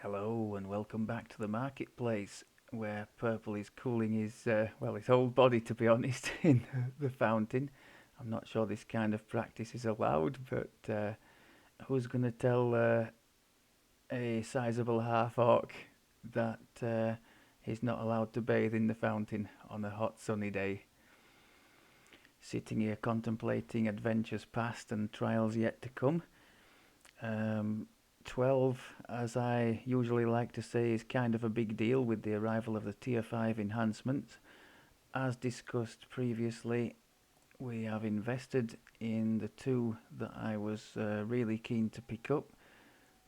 Hello and welcome back to the marketplace where Purple is cooling his whole body, to be honest, in the fountain. I'm not sure this kind of practice is allowed, but who's going to tell a sizable half orc that he's not allowed to bathe in the fountain on a hot sunny day? Sitting here contemplating adventures past and trials yet to come. Um, 12, as I usually like to say, is kind of a big deal with the arrival of the Tier 5 enhancements. As discussed previously, we have invested in the two that I was really keen to pick up,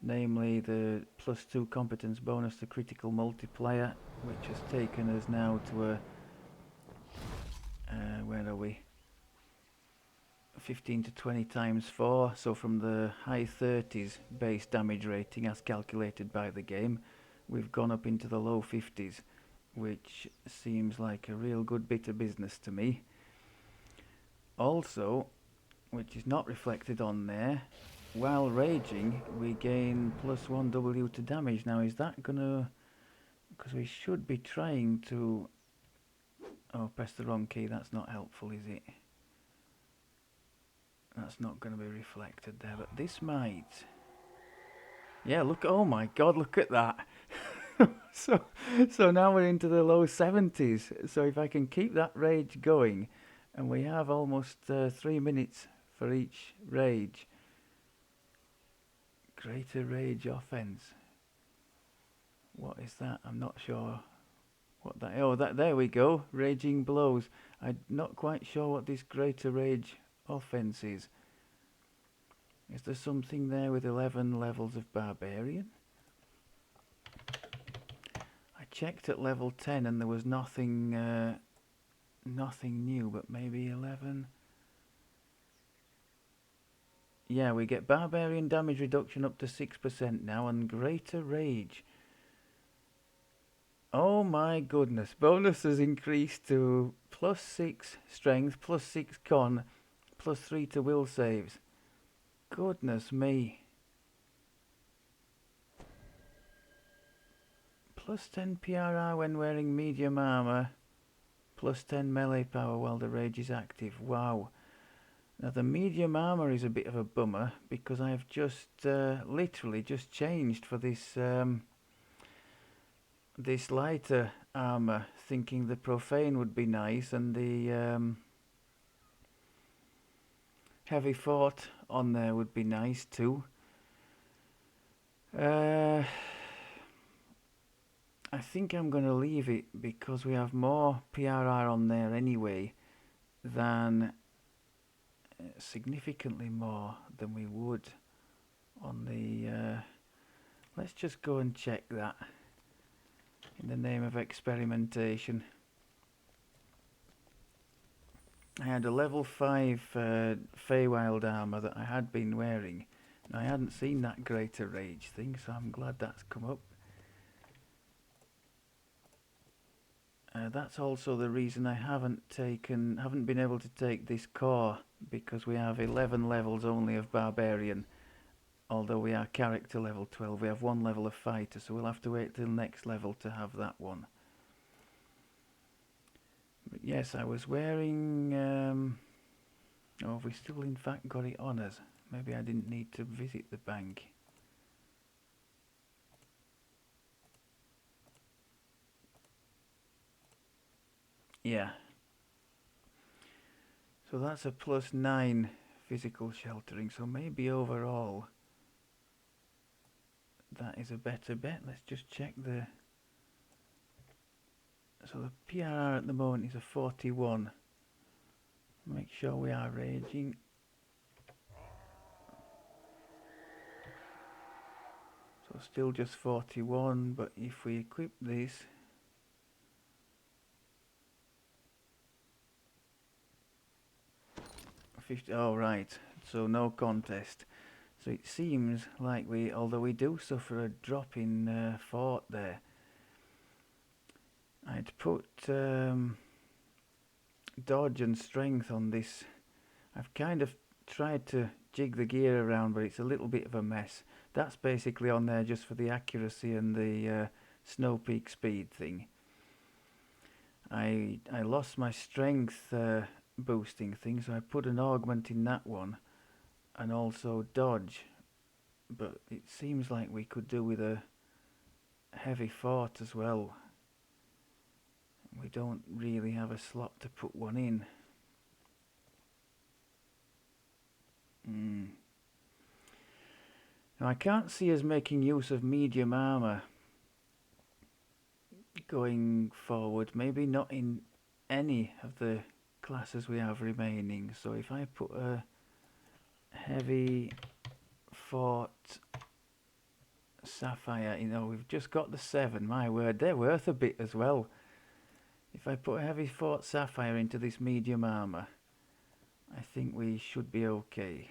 namely the +2 competence bonus to critical multiplier, which has taken us now to where are we? 15 to 20 times 4, so from the high 30s base damage rating as calculated by the game, we've gone up into the low 50s, which seems like a real good bit of business to me. Also, which is not reflected on there, while raging we gain +1 W to damage. Now is that gonna, because we should be trying to, oh, press the wrong key, that's not helpful, is it? That's not going to be reflected there, but this might. Yeah, look, oh my god, look at that. so so now we're into the low 70s. So if I can keep that rage going, and we have almost 3 minutes for each rage. Greater rage offense. What is that? I'm not sure what that. Oh, that, there we go. Raging blows. I'm not quite sure what this greater rage offense is. Is there something there with 11 levels of Barbarian? I checked at level 10 and there was nothing new, but maybe 11. Yeah, we get Barbarian damage reduction up to 6% now and greater rage. Oh my goodness, bonus has increased to +6 strength, +6 con, +3 to will saves. Goodness me. +10 PRR when wearing medium armor, +10 melee power while the rage is active. Wow. Now the medium armor is a bit of a bummer because I've just literally just changed for this this lighter armor, thinking the profane would be nice and the heavy fort on there would be nice too. I think I'm going to leave it because we have more PRR on there anyway than significantly more than we would on the let's just go and check that in the name of experimentation. I had a level 5 Feywild armor that I had been wearing and I hadn't seen that greater rage thing, so I'm glad that's come up. That's also the reason I haven't been able to take this core, because we have 11 levels only of Barbarian. Although we are character level 12, we have 1 level of fighter, so we'll have to wait till next level to have that one. But yes, I was wearing. Oh, have we still in fact got it on us? Maybe I didn't need to visit the bank. Yeah. So that's a +9 physical sheltering, so maybe overall that is a better bet. Let's just check the. So the PRR at the moment is a 41. Make sure we are raging. So still just 41, but if we equip this, oh right, so no contest. So it seems like we, although we do suffer a drop in fort there, I'd put dodge and strength on this. I've kind of tried to jig the gear around, but it's a little bit of a mess. That's basically on there just for the accuracy and the snow peak speed thing. I lost my strength boosting thing, so I put an augment in that one, and also dodge. But it seems like we could do with a heavy fort as well. We don't really have a slot to put one in. Now I can't see us making use of medium armour going forward. Maybe not in any of the classes we have remaining. So if I put a heavy fort sapphire, we've just got the 7, my word, they're worth a bit as well. If I put a heavy fort sapphire into this medium armour, I think we should be okay.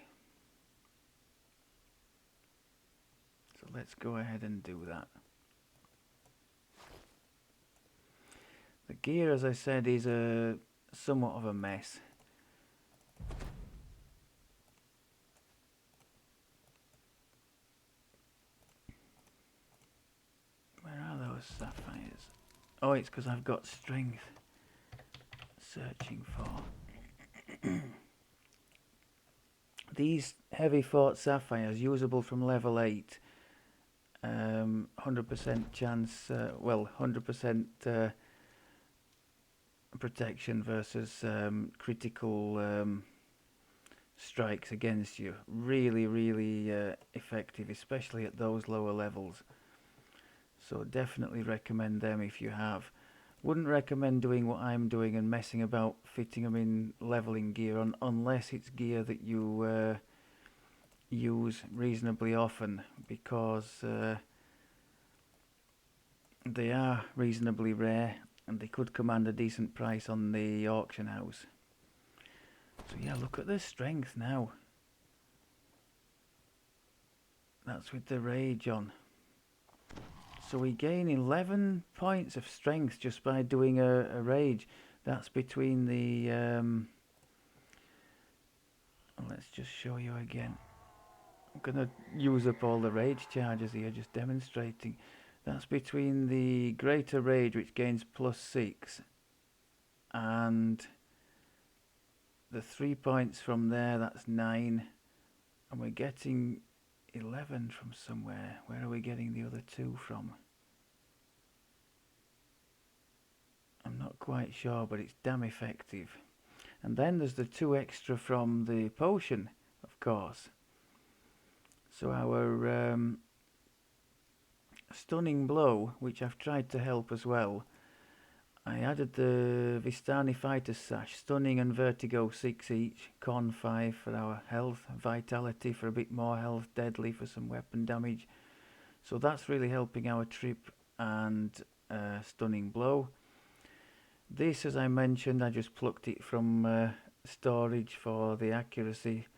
So let's go ahead and do that. The gear, as I said, is somewhat of a mess. Where are those sapphires? Oh, it's because I've got strength. Searching for. These heavy fort sapphires, usable from level 8. 100% chance, 100% protection versus critical strikes against you. Really, really effective, especially at those lower levels. So definitely recommend them if you have. Wouldn't recommend doing what I'm doing and messing about fitting them in leveling gear unless it's gear that you use reasonably often, because they are reasonably rare and they could command a decent price on the auction house. So yeah, look at the strength now. That's with the rage on. So we gain 11 points of strength just by doing a rage. That's between the... let's just show you again. I'm going to use up all the rage charges here, just demonstrating. That's between the greater rage, which gains +6, and the 3 points from there, that's 9. And we're getting 11 from somewhere. Where are we getting the other 2 from? I'm not quite sure, but it's damn effective. And then there's the 2 extra from the potion, of course. So our stunning blow, which I've tried to help as well, I added the Vistani Fighter's Sash, stunning and vertigo 6 each, con 5 for our health, vitality for a bit more health, deadly for some weapon damage. So that's really helping our trip and stunning blow. This, as I mentioned, I just plucked it from storage for the accuracy.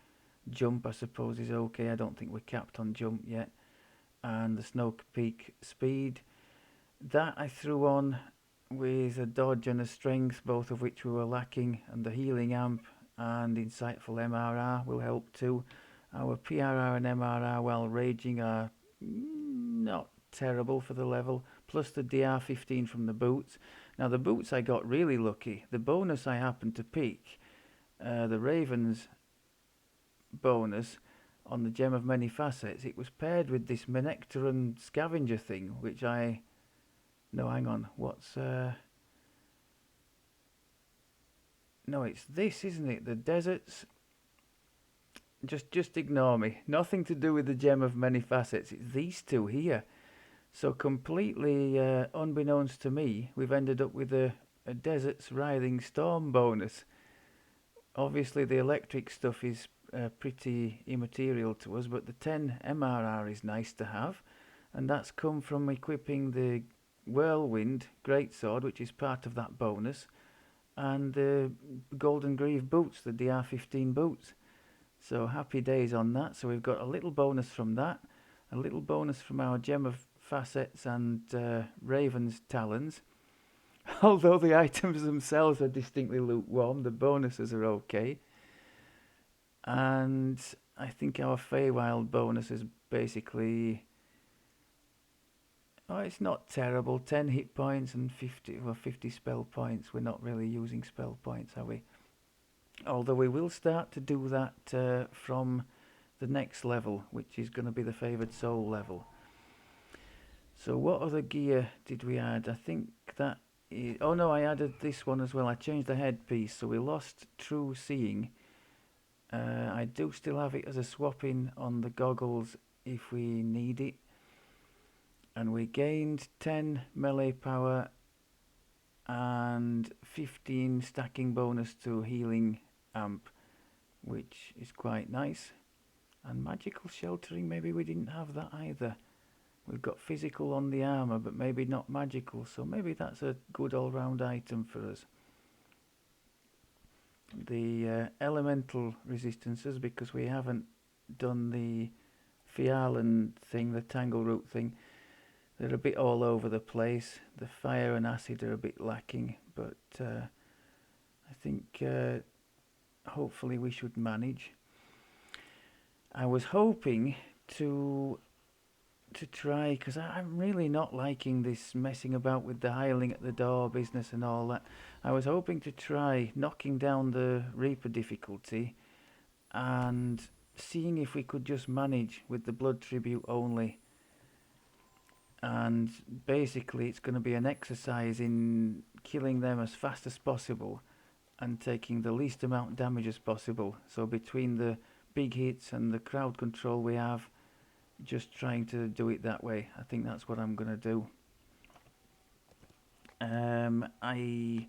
Jump, I suppose, is okay. I don't think we're capped on jump yet. And the snow peak speed, that I threw on with a dodge and a strength, both of which we were lacking, and the healing amp and insightful MRR will help too. Our PRR and MRR while raging are not terrible for the level, plus the DR15 from the boots. Now the boots I got really lucky. The bonus I happened to pick, the Ravens bonus on the Gem of Many Facets, it was paired with this Menectaran scavenger thing, which I... No, hang on. What's... No, it's this, isn't it? The deserts... Just ignore me. Nothing to do with the Gem of Many Facets. It's these 2 here. So completely unbeknownst to me, we've ended up with a Desert's Writhing Storm bonus. Obviously the electric stuff is pretty immaterial to us, but the 10 MRR is nice to have, and that's come from equipping the Whirlwind Greatsword, which is part of that bonus, and the Golden Greave boots, the DR15 boots. So happy days on that. So we've got a little bonus from that, a little bonus from our Gem of Facets and Raven's Talons. Although the items themselves are distinctly lukewarm, the bonuses are okay. And I think our Feywild bonus is basically... Oh, it's not terrible. 10 hit points and 50 spell points. We're not really using spell points, are we? Although we will start to do that from the next level, which is going to be the favoured soul level. So what other gear did we add? I think that is... Oh no, I added this one as well. I changed the headpiece, so we lost true seeing. I do still have it as a swap-in on the goggles if we need it. And we gained 10 melee power and 15 stacking bonus to healing amp, which is quite nice. And magical sheltering, maybe we didn't have that either. We've got physical on the armour, but maybe not magical, so maybe that's a good all-round item for us. The elemental resistances, because we haven't done the Fialan thing, the tangle root thing, they're a bit all over the place. The fire and acid are a bit lacking, but I think hopefully we should manage. I was hoping to try, because I'm really not liking this messing about with the hireling at the door business and all that. I was hoping to try knocking down the Reaper difficulty and seeing if we could just manage with the blood tribute only. And basically it's going to be an exercise in killing them as fast as possible and taking the least amount of damage as possible. So between the big hits and the crowd control we have, just trying to do it that way. I think that's what I'm going to do. I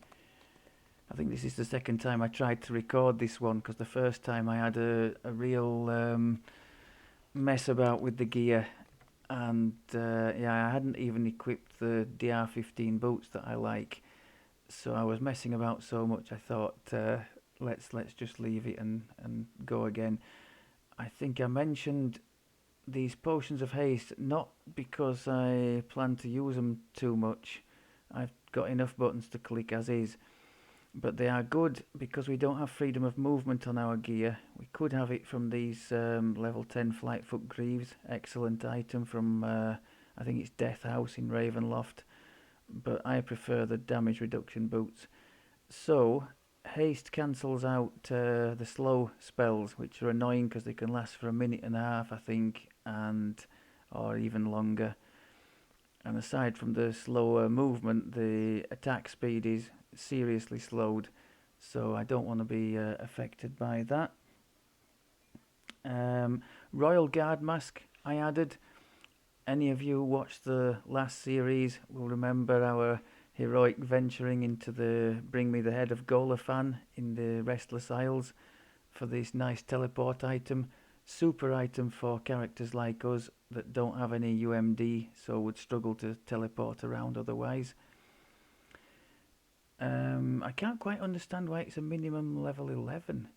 think this is the second time I tried to record this one, because the first time I had a real mess about with the gear, and yeah, I hadn't even equipped the DR15 boots that I like, so I was messing about so much I thought let's just leave it and go again. I think I mentioned these potions of haste not because I plan to use them too much. I've got enough buttons to click as is, but they are good because we don't have freedom of movement on our gear. We could have it from these level 10 Flightfoot Greaves, excellent item from I think it's Death House in Ravenloft, but I prefer the damage reduction boots. So haste cancels out the slow spells, which are annoying because they can last for a minute and a half, I think, and or even longer. And aside from the slower movement, the attack speed is seriously slowed, so I don't want to be affected by that. Royal Guard Mask I added. Any of you who watched the last series will remember our heroic venturing into the Bring Me the Head of Golafan in the Restless Isles for this nice teleport item. Super item for characters like us that don't have any UMD, so would struggle to teleport around otherwise. I can't quite understand why it's a minimum level 11,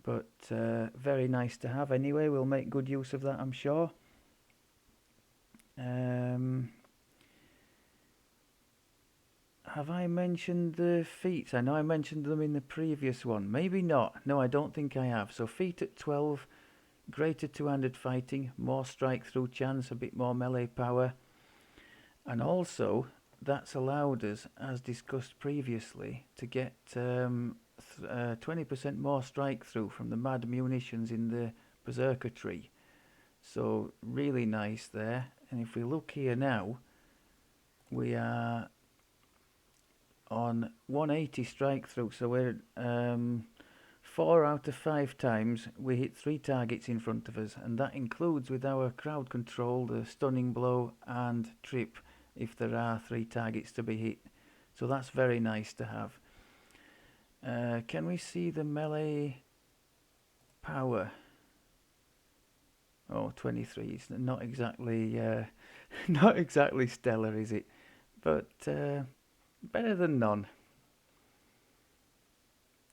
but very nice to have anyway. We'll make good use of that, I'm sure. Have I mentioned the feats? I know I mentioned them in the previous one. Maybe not. No, I don't think I have. So feat at 12, greater two-handed fighting, more strike through chance, a bit more melee power. And also, that's allowed us, as discussed previously, to get 20% more strike through from the mad munitions in the Berserker tree. So really nice there. And if we look here now, we are on 180 strike through, so we're 4 out of 5 times we hit 3 targets in front of us, and that includes with our crowd control, the stunning blow and trip if there are 3 targets to be hit. So that's very nice to have. Can we see the melee power? Oh, 23. It's not exactly not exactly stellar, is it? But better than none.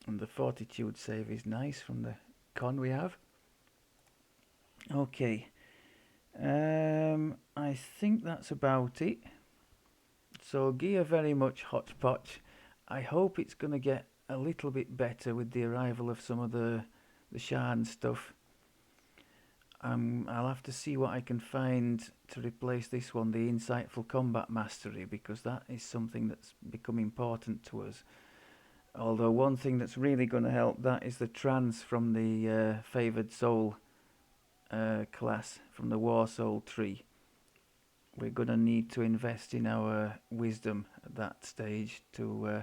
And the fortitude save is nice from the con we have. Okay. I think that's about it. So gear very much hodgepodge. I hope it's going to get a little bit better with the arrival of some of the Sharn stuff. I'll have to see what I can find to replace this one, the Insightful Combat Mastery, because that is something that's become important to us. Although one thing that's really going to help that is the trance from the Favoured Soul class, from the War Soul tree. We're going to need to invest in our wisdom at that stage to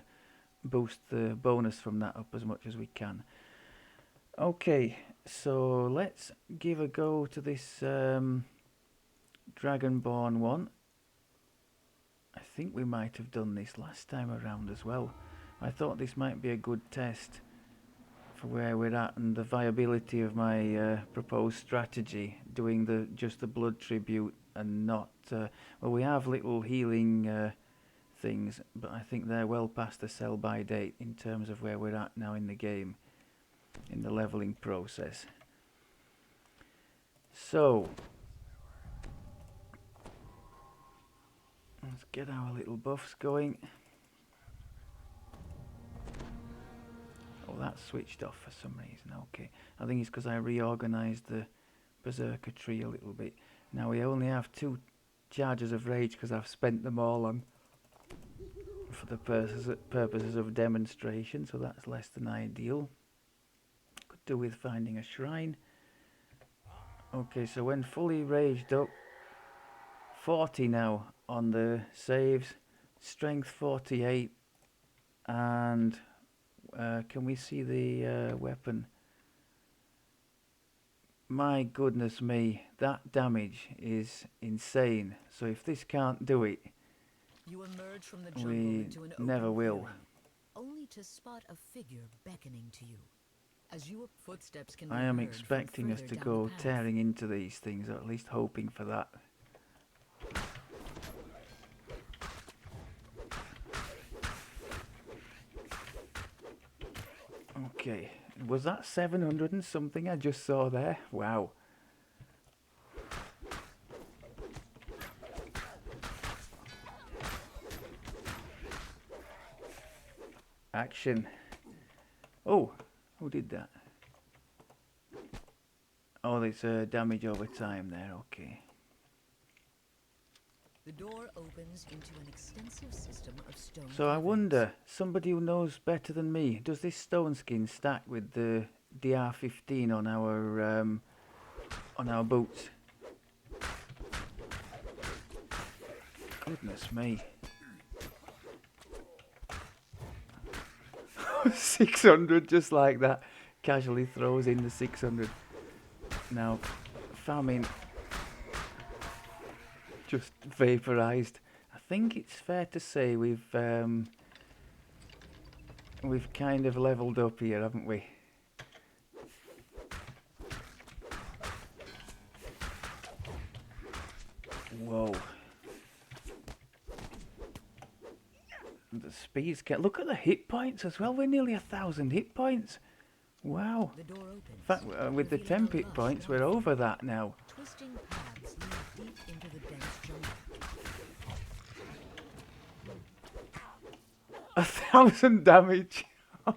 boost the bonus from that up as much as we can. Okay, so let's give a go to this Dragonborn one. I think we might have done this last time around as well. I thought this might be a good test for where we're at and the viability of my proposed strategy, doing just the blood tribute and not... well, we have little healing things, but I think they're well past the sell-by date in terms of where we're at now in the game, in the leveling process. So, let's get our little buffs going. Oh, that's switched off for some reason. Okay, I think it's because I reorganised the Berserker tree a little bit. Now we only have 2 charges of rage because I've spent them all on for the purposes of demonstration, so that's less than ideal. Could do with finding a shrine. Okay, so when fully raged up, 40 now on the saves, strength 48, and can we see the weapon? My goodness me, that damage is insane. So if this can't do it, you emerge from the jungle we into an never open will. clearing, only to spot a figure beckoning to you. As your footsteps can be I am heard from expecting us further to down go the path. tearing into these things, or at least hoping for that. Okay, was that 700 and something I just saw there? Wow. Action. Oh, who did that? Oh, there's damage over time there, okay. The door opens into an extensive system of stone. So I caverns. wonder, somebody who knows better than me, does this stone skin stack with the DR15 on our boots? Goodness me. 600 just like that. Casually throws in the 600. Now, famine just vaporized. I think it's fair to say we've kind of leveled up here, haven't we? Whoa. The speed's get. Look at the hit points as well. We're nearly 1,000 hit points. Wow. The door opens, In fact, with the 10 hit points, we're over that now. Twisting paths lead deep into the dense jungle. 1,000 damage. I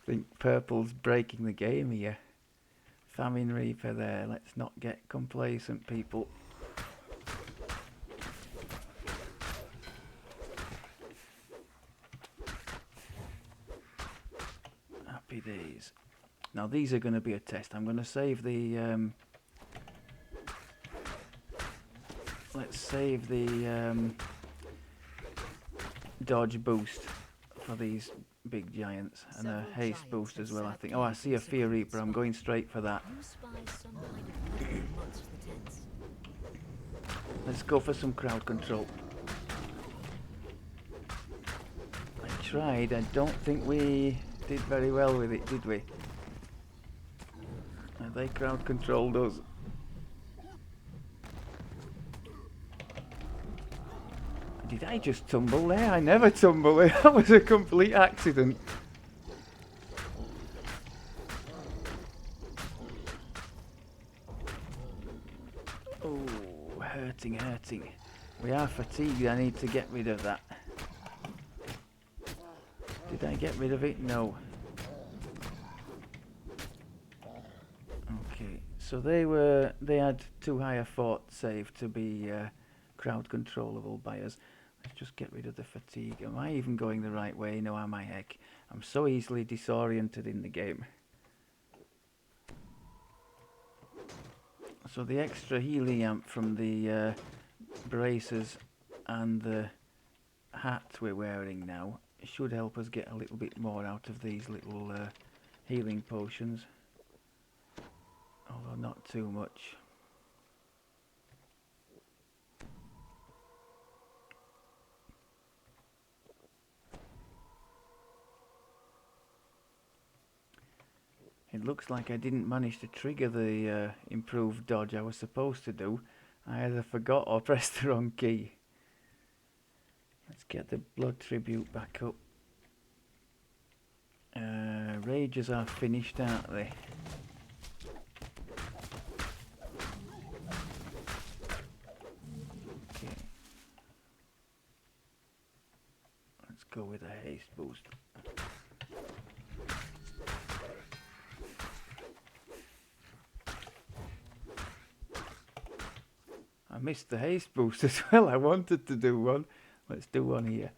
think purple's breaking the game here. Famine Reaper there. Let's not get complacent, people. Happy days. Now these are going to be a test. I'm going to save the let's save the dodge boost for these big giants, and a haste boost as well, I think. Oh, I see a Fear Reaper. I'm going straight for that. You spy some kind of weapon amongst the tents. Let's go for some crowd control. I tried. I don't think we did very well with it, did we? They crowd controlled us. Did I just tumble there? I never tumble there. That was a complete accident. Oh, hurting, hurting. We are fatigued. I need to get rid of that. Did I get rid of it? No. Okay, So they had too high a fort save to be crowd controllable by us. Let's just get rid of the fatigue. Am I even going the right way? No, am I heck? I'm so easily disoriented in the game. So the extra healing amp from the braces and the hat we're wearing now should help us get a little bit more out of these little healing potions. Although not too much. It looks like I didn't manage to trigger the improved dodge I was supposed to do. I either forgot or pressed the wrong key. Let's get the blood tribute back up. Rages are finished, aren't they? Okay. Let's go with a haste boost. I missed the haste boost as well. I wanted to do one. Let's do one here.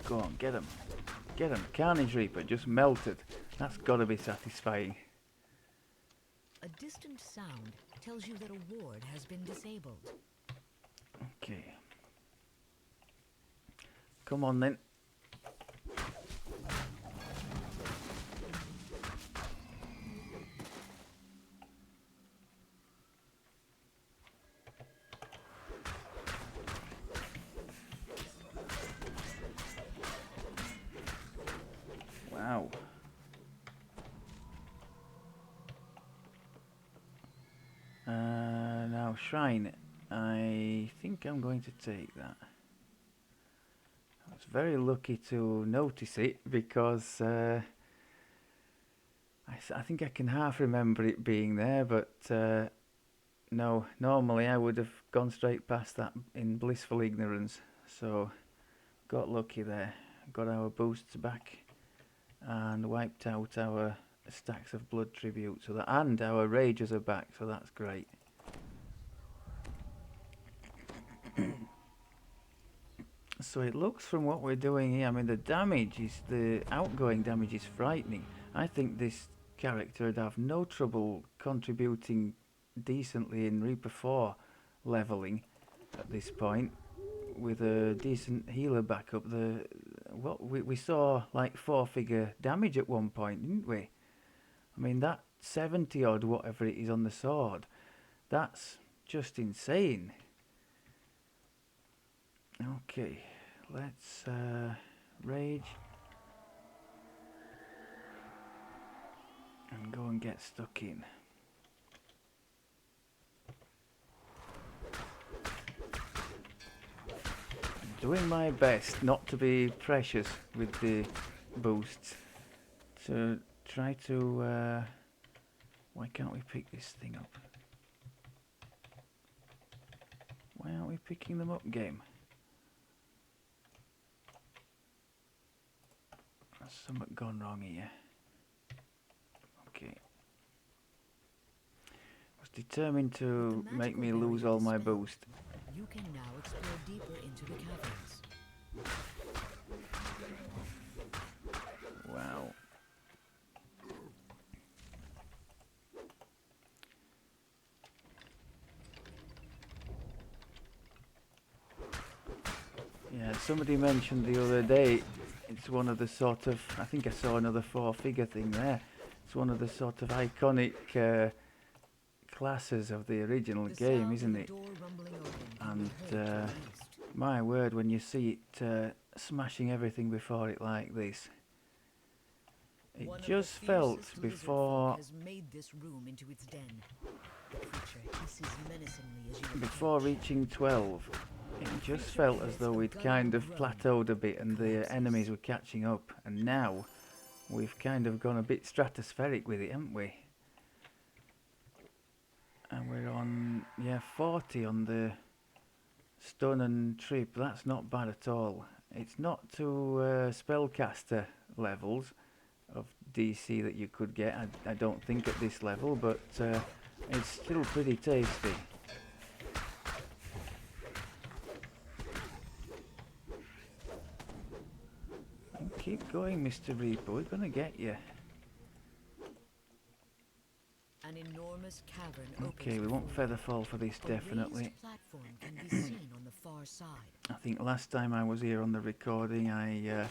Go on, get him. Get him. Carnage Reaper just melted. That's got to be satisfying. A distant sound tells you that a ward has been disabled. Okay. Come on then. Wow. Now Shrine. I think I'm going to take that. I was very lucky to notice it because I think I can half remember it being there, but no, normally I would have gone straight past that in blissful ignorance. So got lucky there. Got our boosts back and wiped out our stacks of blood tribute, so that, and our rages are back, so that's great. So it looks from what we're doing here, I mean the outgoing damage is frightening. I think this character would have no trouble contributing decently in Reaper 4 leveling at this point with a decent healer backup. We saw like 4-figure damage at one point, didn't we? I mean that 70 odd whatever it is on the sword, that's just insane. Okay, let's rage and go and get stuck in. I'm doing my best not to be precious with the boosts, to try to why can't we pick this thing up? Why aren't we picking them up, game? Has something gone wrong here? Okay. Was determined to make me lose all my boost. You can now explore deeper into the caverns. Wow. Yeah, somebody mentioned the other day, it's one of the sort of, I think I saw another 4-figure thing there. It's one of the sort of iconic classes of the original game, isn't it? And my word, when you see it smashing everything before it like this, it just felt before reaching 12, it just felt as though we'd kind of plateaued a bit and the enemies were catching up, and now we've kind of gone a bit stratospheric with it, haven't we? And we're on 40 on the stun and trip, that's not bad at all. It's not to spellcaster levels of DC that you could get, I don't think at this level, but it's still pretty tasty. And keep going, Mr. Reaper, we're gonna get you. An enormous cavern Okay, we opens won't before feather you. fall for this, A definitely. raised platform can be seen on the far side. I think last time I was here on the recording, I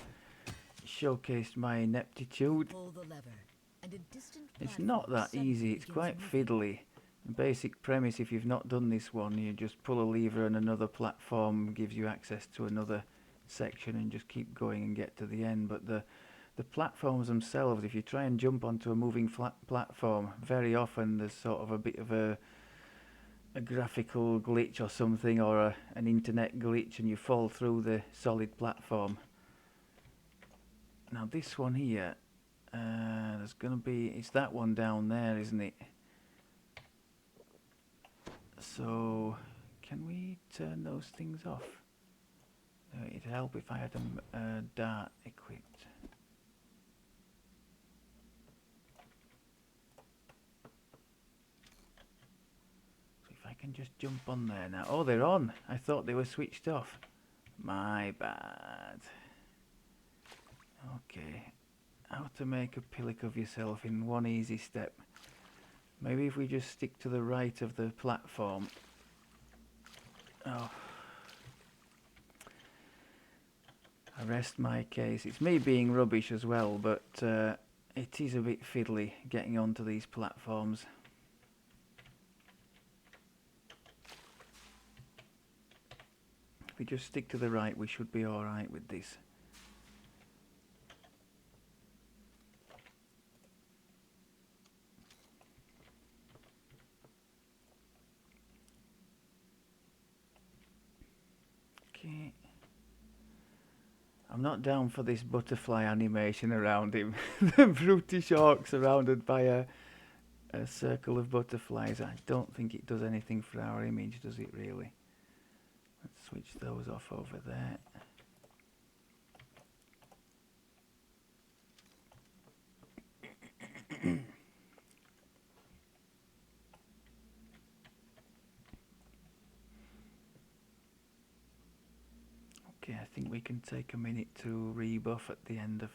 showcased my ineptitude. Pull the lever, and a distant It's platform not that suddenly easy, it's begins quite moving. fiddly. The basic premise, if you've not done this one, you just pull a lever and another platform gives you access to another section and just keep going and get to the end. But the platforms themselves, if you try and jump onto a moving platform, very often there's sort of a bit of a graphical glitch or something, or an internet glitch, and you fall through the solid platform. Now this one here, there's gonna be, it's that one down there, isn't it? So can we turn those things off? It'd help if I had a dart equipped. So if I can just jump on there now. Oh, they're on. I thought they were switched off. My bad. Okay. How to make a pillock of yourself in one easy step. Maybe if we just stick to the right of the platform. Oh. I rest my case. It's me being rubbish as well, but it is a bit fiddly getting onto these platforms. If we just stick to the right, we should be alright with this. Okay. I'm not down for this butterfly animation around him. The brutish orc surrounded by a circle of butterflies. I don't think it does anything for our image, does it really? Let's switch those off over there. Okay, I think we can take a minute to rebuff at the end of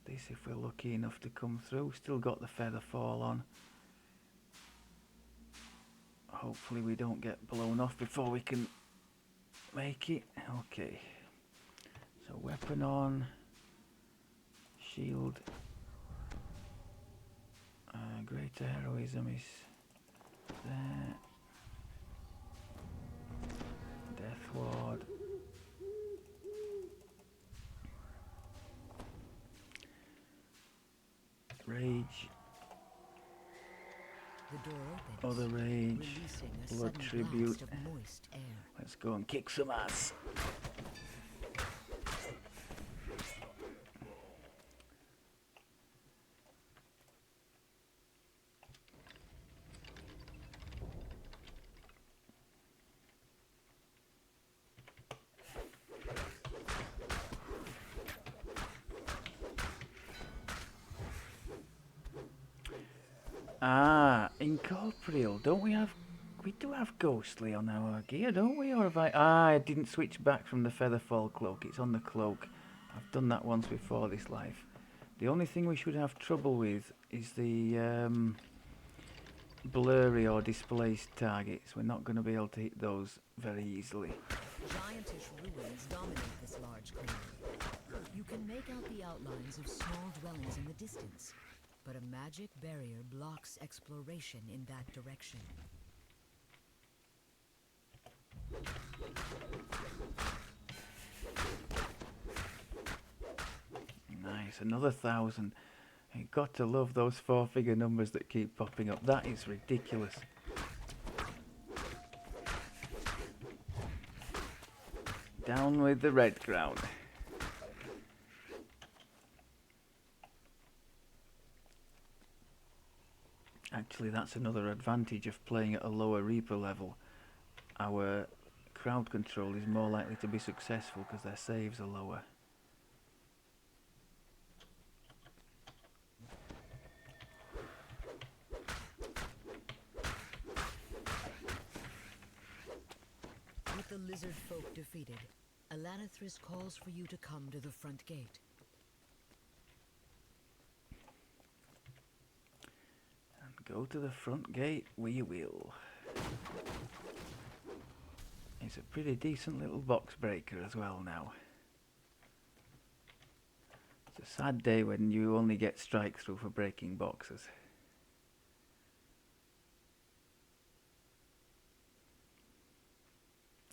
this if we're lucky enough to come through. Still got the feather fall on. Hopefully we don't get blown off before we can make it. Okay. So weapon on. Shield. Greater heroism is there. Death ward. Rage. The door opens, Other rage. releasing a Blood sudden tribute. blast of moist air. Let's go and kick some ass. Ah, incorporeal. Don't we have... We do have ghostly on our gear, don't we? Or have I... Ah, I didn't switch back from the featherfall cloak. It's on the cloak. I've done that once before this life. The only thing we should have trouble with is the blurry or displaced targets. We're not going to be able to hit those very easily. Giantish ruins dominate this large clearing. You can make out the outlines of small dwellings in the distance, but a magic barrier blocks exploration in that direction. Nice, another 1,000. You've got to love those 4-figure numbers that keep popping up. That is ridiculous. Down with the red crown. Actually, that's another advantage of playing at a lower Reaper level. Our crowd control is more likely to be successful because their saves are lower. With the lizard folk defeated, Alanithris calls for you to come to the front gate. And go to the front gate we will. It's a pretty decent little box breaker as well now. It's a sad day when you only get strike through for breaking boxes.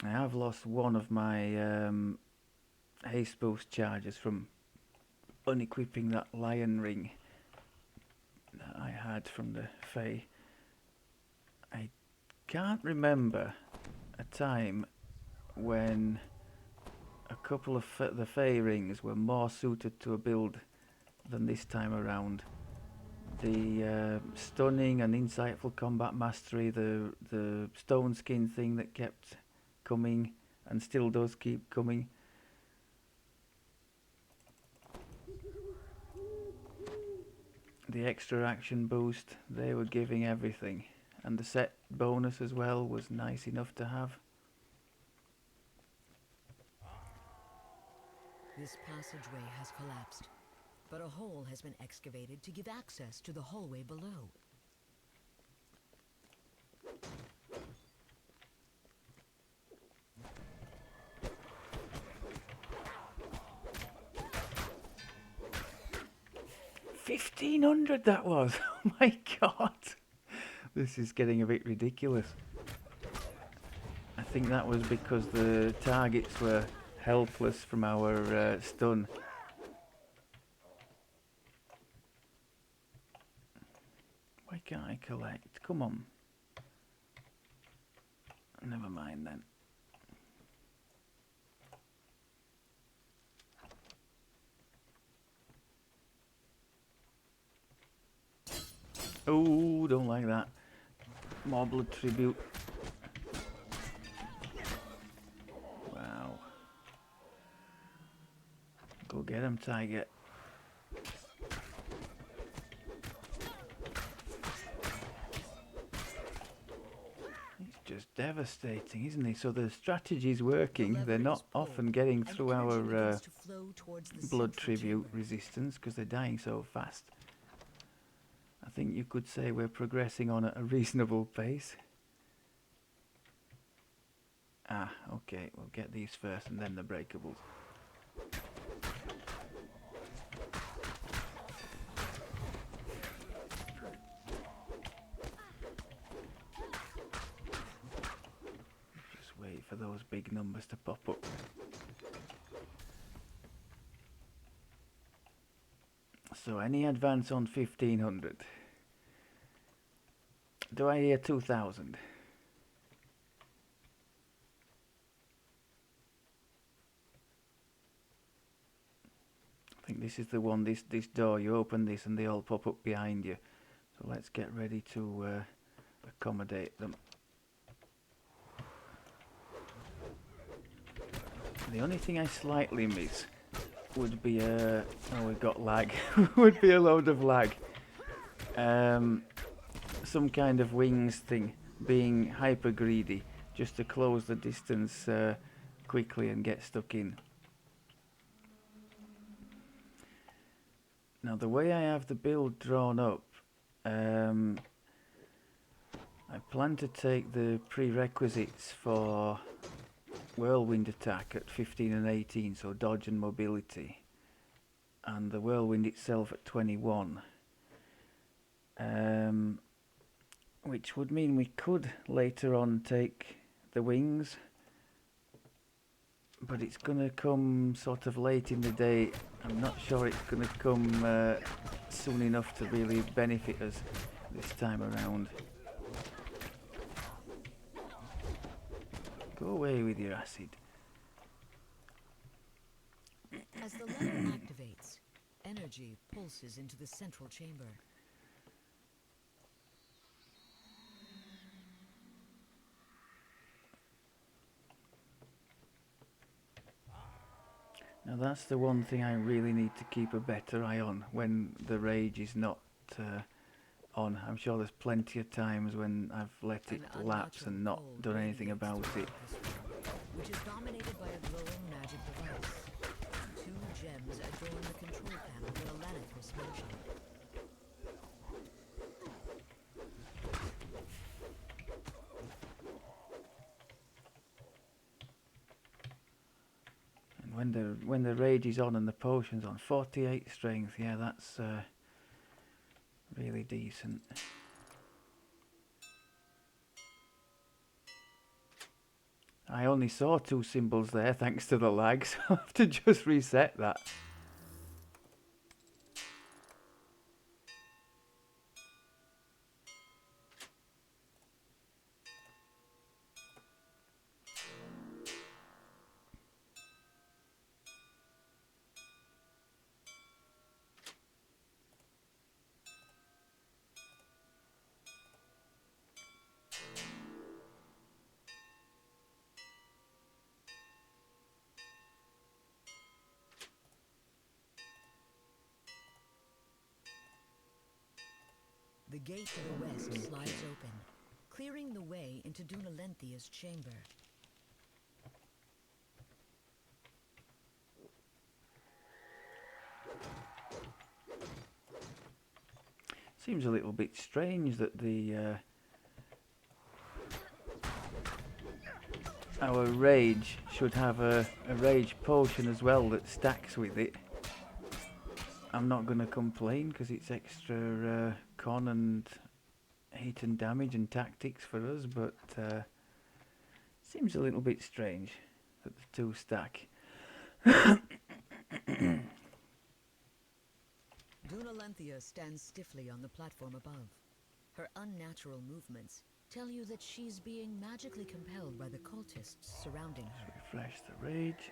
I have lost one of my haste boost charges from unequipping that lion ring that I had from the Fae. I can't remember a time when a couple of the Fae rings were more suited to a build than this time around. The stunning and insightful combat mastery, the stone skin thing that kept coming and still does keep coming. The extra action boost, they were giving everything. And the set bonus as well was nice enough to have. This passageway has collapsed, but a hole has been excavated to give access to the hallway below. $1,500 that was! Oh my god! This is getting a bit ridiculous. I think that was because the targets were helpless from our stun. Why can't I collect? Come on. Never mind then. Oh, don't like that. More blood tribute. Wow. Go get him, Tiger. He's just devastating, isn't he? So the strategy's working. They're not often getting through our blood tribute resistance because they're dying so fast. I think you could say we're progressing on at a reasonable pace. Ah, okay, we'll get these first and then the breakables. Just wait for those big numbers to pop up. So any advance on 1,500? Do I hear 2,000? I think this is the one, this door, you open this and they all pop up behind you. So let's get ready to accommodate them. The only thing I slightly miss would be oh, we've got lag. Would be a load of lag. Some kind of wings thing, being hyper greedy, just to close the distance quickly and get stuck in. Now the way I have the build drawn up, I plan to take the prerequisites for whirlwind attack at 15 and 18, so dodge and mobility, and the whirlwind itself at 21, which would mean we could later on take the wings, but it's going to come sort of late in the day. I'm not sure it's going to come soon enough to really benefit us this time around. Go away with your acid. As the lever activates, energy pulses into the central chamber. Now that's the one thing I really need to keep a better eye on when the rage is not on. I'm sure there's plenty of times when I've let it An lapse unnatural and not cold done anything radiates about it. throughout this room, which is dominated by a glowing magic device. Two gems adorn the control panel in a limitless motion. And when the rage is on and the potion's on, 48 strength, yeah, that's really decent. I only saw 2 symbols there thanks to the lag, so I have to just reset that. The gate to the west slides open, clearing the way into Dunalenthia's chamber. Seems a little bit strange that our rage should have a rage potion as well that stacks with it. I'm not going to complain because it's extra con and hit and damage and tactics for us, but seems a little bit strange that the 2 stack. Dunalenthia stands stiffly on the platform above. Her unnatural movements tell you that she's being magically compelled by the cultists surrounding her. Refresh the rage.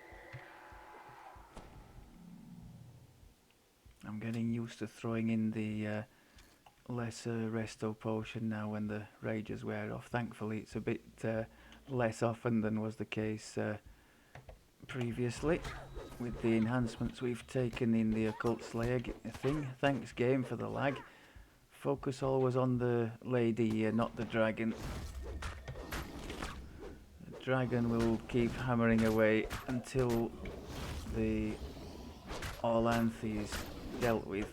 I'm getting used to throwing in the lesser resto potion now when the rages wear off. Thankfully it's a bit less often than was the case previously with the enhancements we've taken in the Occult Slayer thing. Thanks game for the lag. Focus always on the lady here, not the dragon. The dragon will keep hammering away until the Orlanthe is dealt with.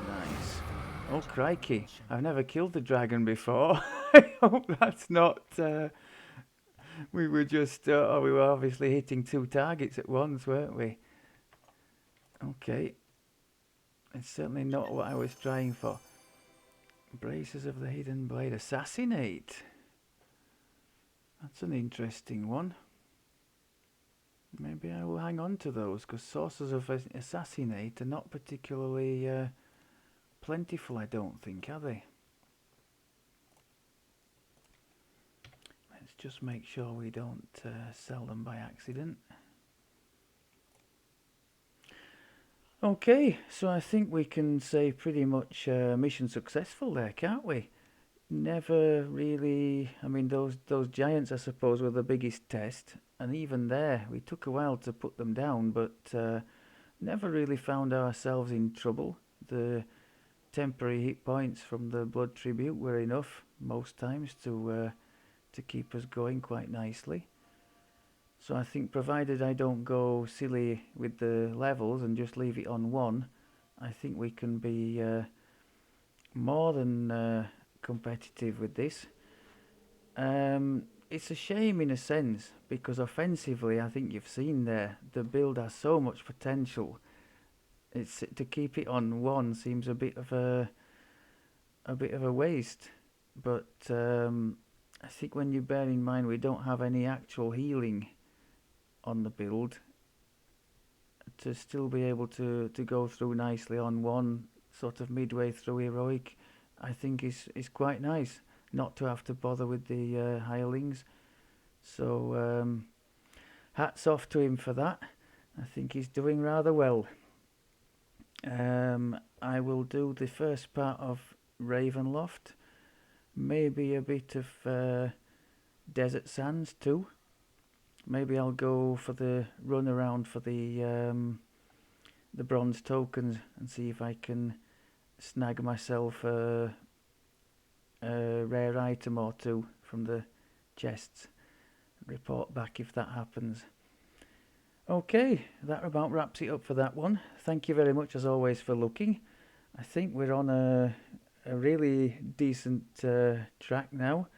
Nice. Oh crikey, I've never killed the dragon before. I hope that's not... we were just... we were obviously hitting 2 targets at once, weren't we? Okay. It's certainly not what I was trying for. Braces of the Hidden Blade. Assassinate. That's an interesting one. Maybe I will hang on to those, because sources of Assassinate are not particularly plentiful, I don't think, are they? Let's just make sure we don't sell them by accident. Okay, so I think we can say pretty much mission successful there, can't we? Never really... I mean, those giants, I suppose, were the biggest test. And even there, we took a while to put them down, but never really found ourselves in trouble. The temporary hit points from the Blood Tribute were enough, most times, to keep us going quite nicely. So I think provided I don't go silly with the levels and just leave it on 1, I think we can be more than competitive with this. It's a shame in a sense, because offensively I think you've seen there, the build has so much potential. It's to keep it on 1 seems a bit of a waste, but I think when you bear in mind we don't have any actual healing on the build, to still be able to go through nicely on 1 sort of midway through heroic, I think is quite nice not to have to bother with the hirelings. So hats off to him for that. I think he's doing rather well. I will do the first part of Ravenloft, maybe a bit of desert sands too. Maybe I'll go for the run around for the bronze tokens and see if I can snag myself a rare item or two from the chests. Report back if that happens. Okay, that about wraps it up for that one. Thank you very much as always for looking. I think we're on a really decent track now.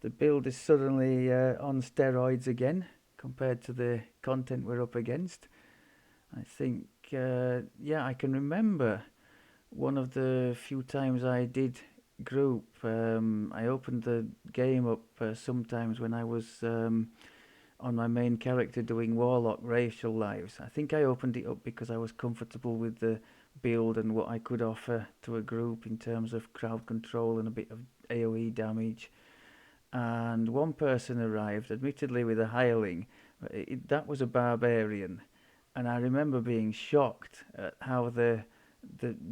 The build is suddenly on steroids again compared to the content we're up against. I think, yeah, I can remember one of the few times I did group. I opened the game up sometimes when I was on my main character doing Warlock Racial Lives. I think I opened it up because I was comfortable with the build and what I could offer to a group in terms of crowd control and a bit of AoE damage. And one person arrived, admittedly with a hireling, but that was a barbarian. And I remember being shocked at how the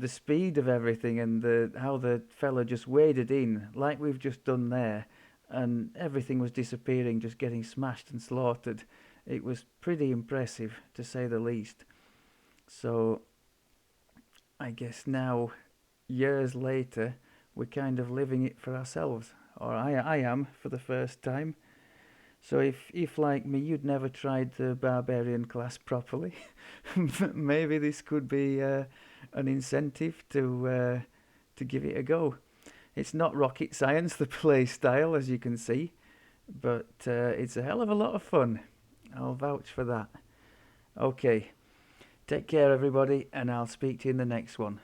speed of everything and how the fella just waded in like we've just done there, and everything was disappearing, just getting smashed and slaughtered. It was pretty impressive, to say the least. So I guess now, years later, we're kind of living it for ourselves, or I am for the first time. So if like me you'd never tried the barbarian class properly, maybe this could be an incentive to give it a go. It's not rocket science, the play style, as you can see, but it's a hell of a lot of fun. I'll vouch for that. Okay, take care everybody, and I'll speak to you in the next one.